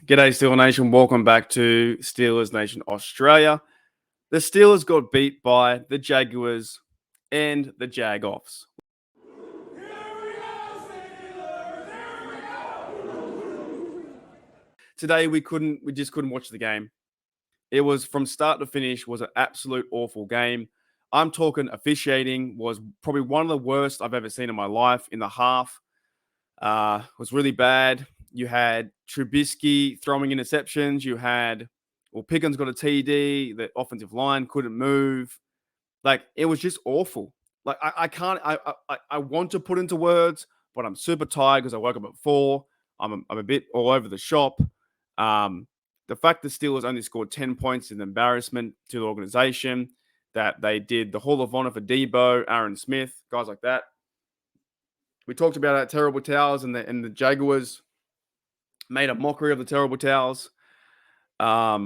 G'day, Steeler Nation. Welcome back to Steelers Nation Australia. The Steelers got beat by the Jaguars and the JAGOFFS. Today we just couldn't watch the game. It was from start to finish was an absolute awful game. I'm talking officiating was probably one of the worst I've ever seen in my life. In the half, was really bad. You had Trubisky throwing interceptions. You had, Pickens got a TD. The offensive line couldn't move. Like, it was just awful. Like, I can't. I want to put into words, but I'm super tired because I woke up at 4. I'm a bit all over the shop. The fact the Steelers only scored 10 points is an embarrassment to the organization. That they did the Hall of Honor for Debo, Aaron Smith, guys like that. We talked about our terrible towels, and the Jaguars made a mockery of the terrible towels. But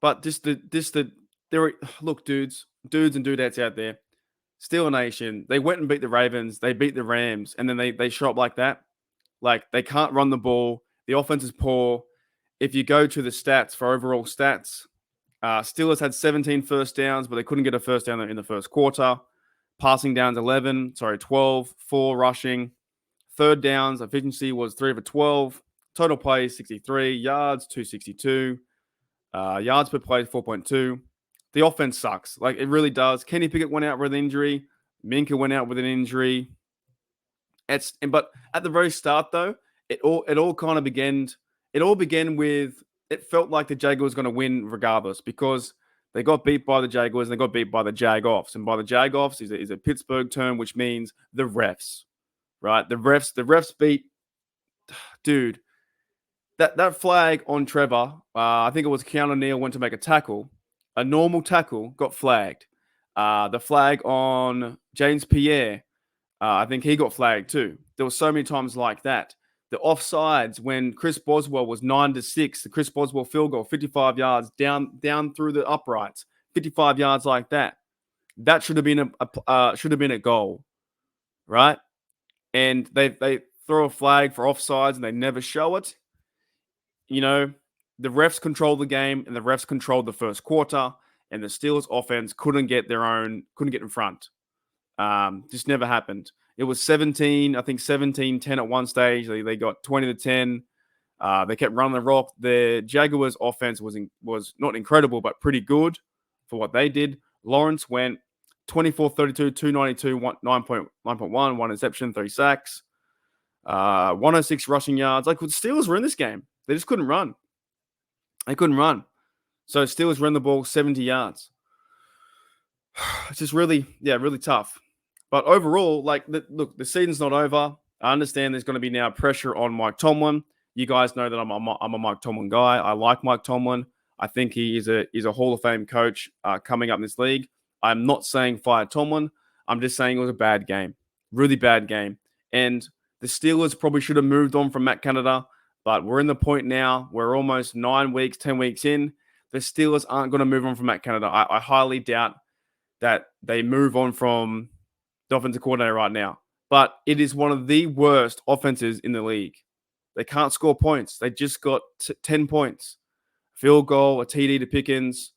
look, dudes and dudettes out there, Steeler Nation, they went and beat the Ravens, they beat the Rams, and then they show up like that. Like, they can't run the ball. The offense is poor. If you go to the stats for overall stats, Steelers had 17 first downs, but they couldn't get a first down in the first quarter. Passing downs 12, 4 rushing. Third downs, efficiency was 3 of 12. Total plays 63, yards 262, yards per play 4.2. The offense sucks. Like, it really does. Kenny Pickett went out with an injury. Minka went out with an injury. But at the very start, though, it all kind of began. It all began with, it felt like the Jaguars were going to win regardless, because they got beat by the Jaguars and they got beat by the JAGOFFS. And by the JAGOFFS is a Pittsburgh term, which means the refs, right? The refs beat, dude. That flag on Trevor, I think it was Keanu Neal went to make a tackle. A normal tackle got flagged. The flag on James Pierre, I think he got flagged too. There were so many times like that. The offsides when Chris Boswell was 9-6, the Chris Boswell field goal, 55 yards down through the uprights, 55 yards like that. That should have been a goal, right? And they throw a flag for offsides and they never show it. You know, the refs controlled the game and the refs controlled the first quarter, and the Steelers offense couldn't get in front. Just never happened. It was 17, I think 17-10 at one stage. They got 20-10. They kept running the rock. The Jaguars offense was not incredible, but pretty good for what they did. Lawrence went 24-32, 292, 9.1, 1 interception, 3 sacks, 106 rushing yards. Like, the Steelers were in this game. They just couldn't run. They couldn't run. So Steelers ran the ball 70 yards. It's just really tough. But overall, look, the season's not over. I understand there's going to be now pressure on Mike Tomlin. You guys know that I'm a Mike Tomlin guy. I like Mike Tomlin. I think he is a Hall of Fame coach coming up in this league. I'm not saying fire Tomlin. I'm just saying it was a bad game. Really bad game. And the Steelers probably should have moved on from Matt Canada. But we're in the point now. We're almost 10 weeks in. The Steelers aren't going to move on from Matt Canada. I highly doubt that they move on from the offensive coordinator right now. But it is one of the worst offenses in the league. They can't score points. They just got 10 points. Field goal, a TD to Pickens.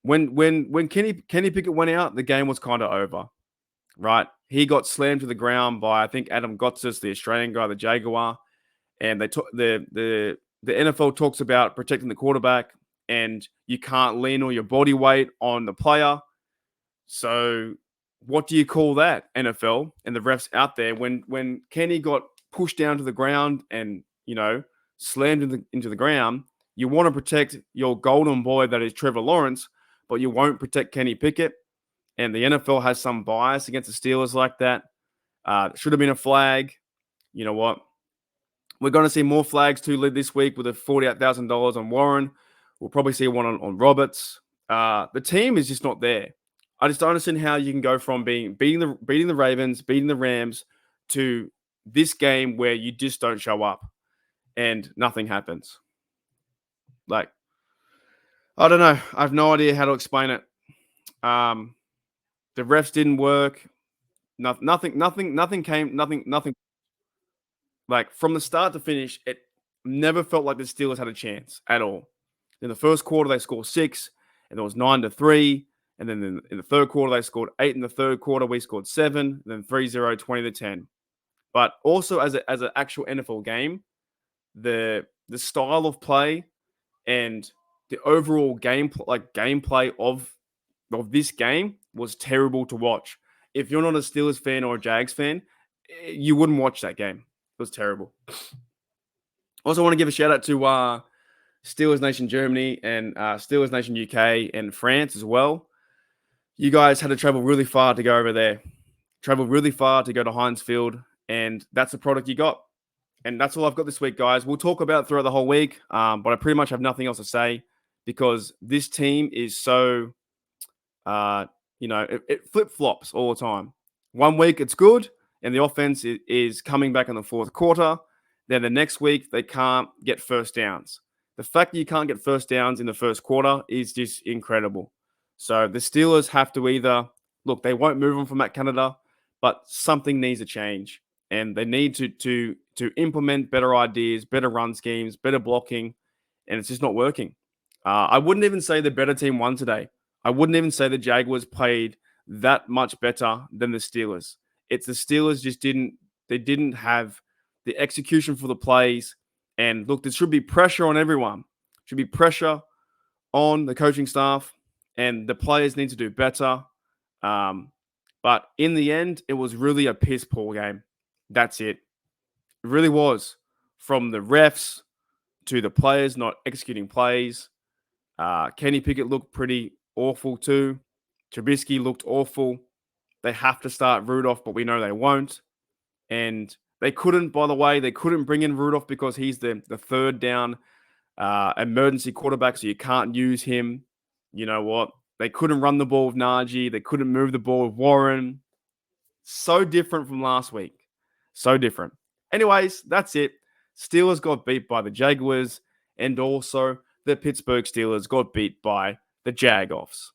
When Kenny Pickett went out, the game was kind of over, right? He got slammed to the ground by, I think, Adam Gotsis, the Australian guy, the Jaguar. And the NFL talks about protecting the quarterback, and you can't lean all your body weight on the player. So what do you call that, NFL and the refs out there? When Kenny got pushed down to the ground and, slammed into the ground, you want to protect your golden boy that is Trevor Lawrence, but you won't protect Kenny Pickett. And the NFL has some bias against the Steelers like that. Should have been a flag. You know what? We're going to see more flags too this week with a $48,000 on Warren. We'll probably see one on Roberts. The team is just not there. I just don't understand how you can go from beating the Ravens, beating the Rams, to this game where you just don't show up and nothing happens. Like, I don't know. I have no idea how to explain it. The refs didn't work. Nothing came. Nothing. Like, from the start to finish, Never felt like the Steelers had a chance at all. In the first quarter, they scored 6, and it was 9-3. And then in the third quarter, they scored 8. In the third quarter, we scored 7. And then 3-0, 20-10. But also as an actual NFL game, the style of play and the overall gameplay of this game was terrible to watch. If you're not a Steelers fan or a Jags fan, you wouldn't watch that game. It was terrible. Also, want to give a shout out to Steelers Nation Germany and Steelers Nation UK and France as well. You guys had to travel really far to go over there. Travel really far to go to Heinz Field, and that's the product you got. And that's all I've got this week, guys. We'll talk about it throughout the whole week, but I pretty much have nothing else to say because this team is so, it flip-flops all the time. One week it's good, and the offense is coming back in the fourth quarter. Then the next week they can't get first downs. The fact that you can't get first downs in the first quarter is just incredible. So the Steelers have to either, look, they won't move on from Matt Canada, but something needs to change. And they need to implement better ideas, better run schemes, better blocking, and it's just not working. I wouldn't even say the better team won today. I wouldn't even say the Jaguars played that much better than the Steelers. It's the Steelers just didn't have the execution for the plays. And look, there should be pressure on everyone. Should be pressure on the coaching staff, and the players need to do better. But in the end, it was really a piss poor game. That's it. It really was. From the refs to the players not executing plays. Kenny Pickett looked pretty awful too. Trubisky looked awful. They have to start Rudolph, but we know they won't. And they couldn't, by the way, they couldn't bring in Rudolph because he's the third down emergency quarterback, so you can't use him. You know what? They couldn't run the ball with Najee. They couldn't move the ball with Warren. So different from last week. So different. Anyways, that's it. Steelers got beat by the Jaguars, and also the Pittsburgh Steelers got beat by the JAGOFFS.